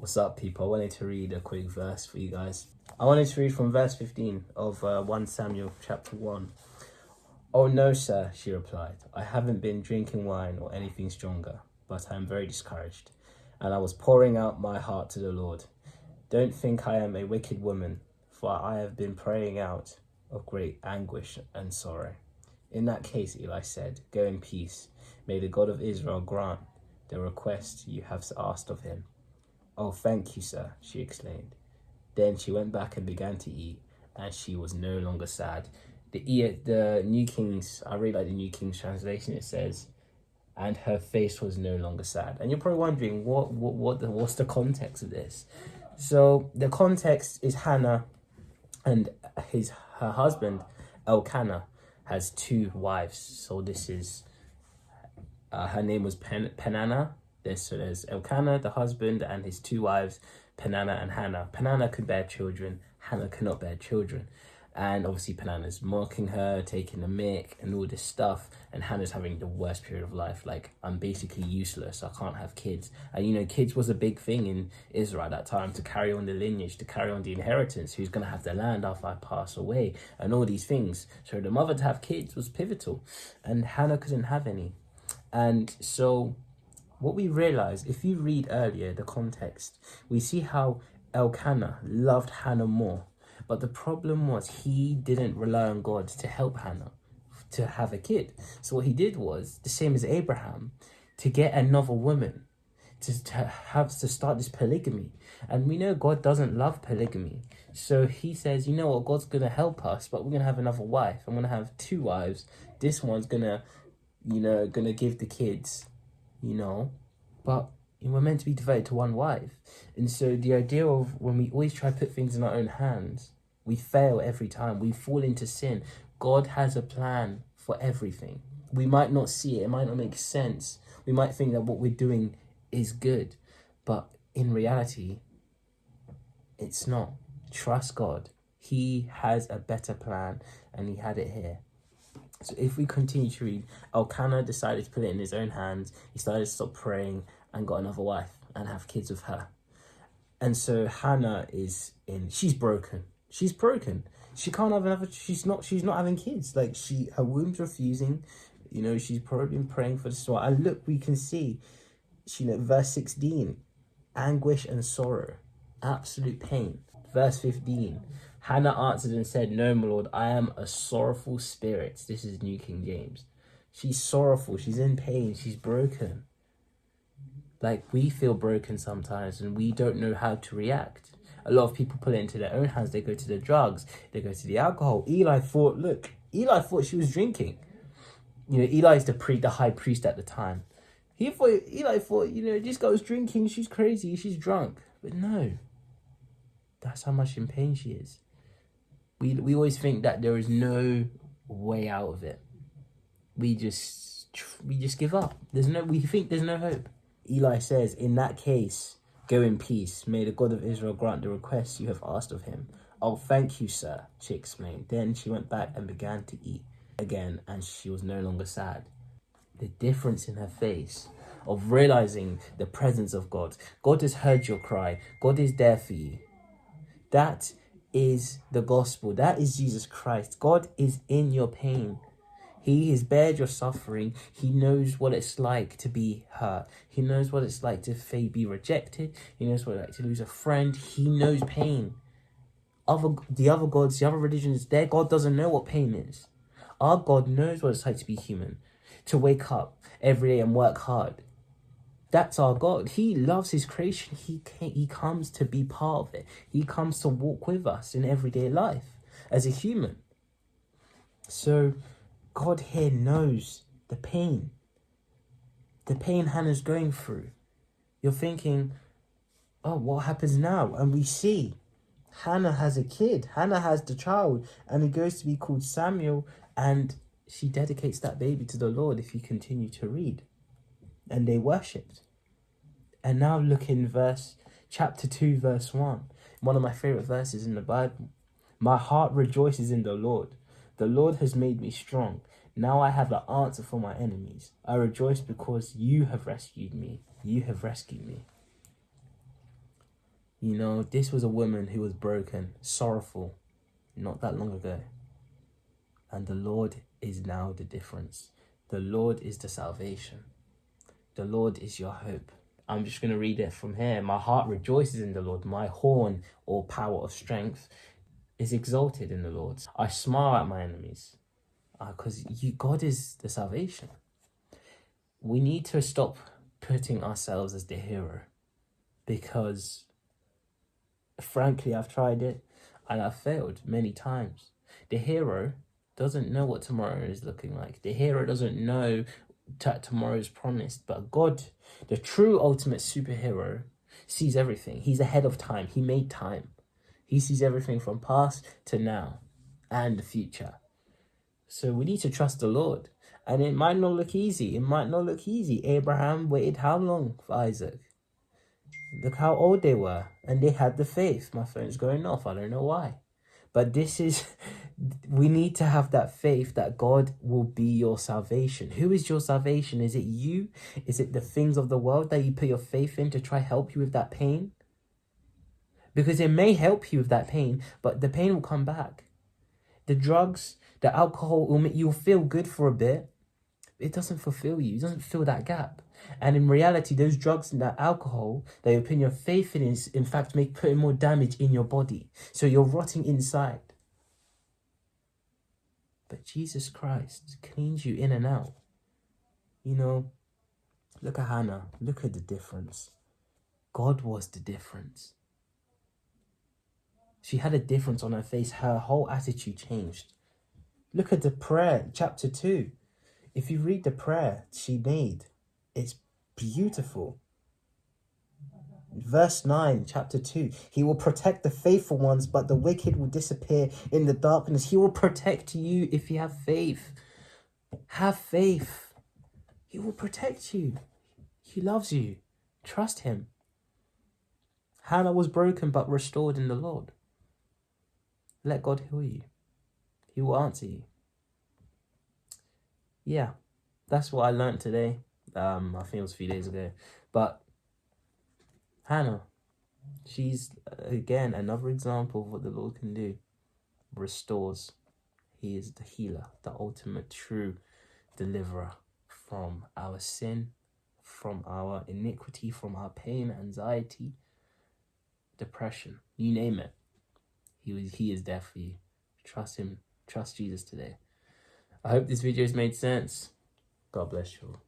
What's up, people? I wanted to read a quick verse for you guys. I wanted to read from verse 15 of 1 Samuel chapter 1. "Oh no, sir," she replied. "I haven't been drinking wine or anything stronger, but I am very discouraged, and I was pouring out my heart to the Lord. Don't think I am a wicked woman, for I have been praying out of great anguish and sorrow." "In that case," Eli said, "go in peace. May the God of Israel grant the request you have asked of him." "Oh, thank you, sir," she exclaimed. Then she went back and began to eat, and she was no longer sad. The New King's, I really like the New King's translation. It says, "And her face was no longer sad." And you're probably wondering, what's the context of this? So the context is Hannah and her husband Elkanah has two wives. So this is her name was Peninnah. There's Elkanah, the husband, and his two wives, Peninnah and Hannah. Peninnah could bear children, Hannah could not bear children. And obviously Peninnah's mocking her, taking the mick and all this stuff. And Hannah's having the worst period of life. Like, I'm basically useless, I can't have kids. And kids was a big thing in Israel at that time, to carry on the lineage, to carry on the inheritance. Who's going to have the land after I pass away? And all these things. So the mother to have kids was pivotal. And Hannah couldn't have any. And so what we realize, if you read earlier the context, we see how Elkanah loved Hannah more. But the problem was he didn't rely on God to help Hannah to have a kid. So what he did was, the same as Abraham, to get another woman, to start this polygamy. And we know God doesn't love polygamy. So he says, you know what, God's going to help us, but we're going to have another wife. I'm going to have two wives. This one's going to, give the kids, but we're meant to be devoted to one wife. And so the idea of when we always try to put things in our own hands, we fail every time. We fall into sin. God has a plan for everything. We might not see it. It might not make sense. We might think that what we're doing is good. But in reality, it's not. Trust God. He has a better plan, and he had it here. So if we continue to read, Elkanah decided to put it in his own hands. He started to stop praying and got another wife and have kids with her. And so Hannah she's broken. She's broken. She can't have another, she's not having kids. Like, her womb's refusing. She's probably been praying for this while. And look, we can see, verse 16, anguish and sorrow, absolute pain. Verse 15, Hannah answered and said, "No, my Lord, I am a sorrowful spirit." This is New King James. She's sorrowful. She's in pain. She's broken. Like, we feel broken sometimes and we don't know how to react. A lot of people put it into their own hands. They go to the drugs. They go to the alcohol. Eli thought she was drinking. Eli's the high priest at the time. Eli thought, this girl's drinking. She's crazy. She's drunk. But no. That's how much in pain she is. We always think that there is no way out of it. We just give up. We think there's no hope. Eli says, "In that case, go in peace. May the God of Israel grant the request you have asked of him." "Oh, thank you, sir," she explained. Then she went back and began to eat again, and she was no longer sad. The difference in her face of realizing the presence of God. God has heard your cry. God is there for you. That is the gospel. That is Jesus Christ. God is in your pain. He has bared your suffering. He knows what it's like to be hurt. He knows what it's like to be rejected. He knows what it's like to lose a friend. He knows pain. The other gods, the other religions, their God doesn't know what pain is. Our God knows what it's like to be human, to wake up every day and work hard. That's our God. He loves his creation. He comes to be part of it. He comes to walk with us in everyday life as a human. So God here knows the pain Hannah's going through. You're thinking, oh, what happens now? And we see Hannah has a kid. Hannah has the child, and he goes to be called Samuel, and she dedicates that baby to the Lord, if you continue to read. And they worshipped. And now look in chapter 2, verse 1. One of my favorite verses in the Bible. "My heart rejoices in the Lord. The Lord has made me strong. Now I have an answer for my enemies. I rejoice because you have rescued me. You have rescued me." You know, this was a woman who was broken, sorrowful, not that long ago. And the Lord is now the difference. The Lord is the salvation. The Lord is your hope. I'm just going to read it from here. My heart rejoices in the Lord. My horn, or power of strength, is exalted in the Lord. I smile at my enemies because God is the salvation. We need to stop putting ourselves as the hero, because frankly, I've tried it and I've failed many times. The hero doesn't know what tomorrow is looking like. The hero doesn't know that tomorrow is promised. But God, the true ultimate superhero, sees everything. He's ahead of time. He made time. He sees everything from past to now and the future. So we need to trust the Lord. And it might not look easy. It might not look easy. Abraham waited how long for Isaac? Look how old they were. And they had the faith. My phone's going off. I don't know why. But we need to have that faith that God will be your salvation. Who is your salvation? Is it you? Is it the things of the world that you put your faith in to try help you with that pain? Because it may help you with that pain, but the pain will come back. The drugs, the alcohol, you'll feel good for a bit. It doesn't fulfill you. It doesn't fill that gap. And in reality, those drugs and that alcohol that you put your faith in is, in fact, putting more damage in your body. So you're rotting inside. But Jesus Christ cleans you in and out. You know, look at Hannah. Look at the difference. God was the difference. She had a difference on her face. Her whole attitude changed. Look at the prayer, chapter 2. If you read the prayer she made, it's beautiful. Verse 9, chapter 2. He will protect the faithful ones, but the wicked will disappear in the darkness. He will protect you if you have faith. Have faith. He will protect you. He loves you. Trust him. Hannah was broken but restored in the Lord. Let God heal you. He will answer you. Yeah, that's what I learned today. I think it was a few days ago. But Hannah, she's, again, another example of what the Lord can do. Restores. He is the healer, the ultimate true deliverer from our sin, from our iniquity, from our pain, anxiety, depression, you name it. He is there for you. Trust him. Trust Jesus today. I hope this video has made sense. God bless you all.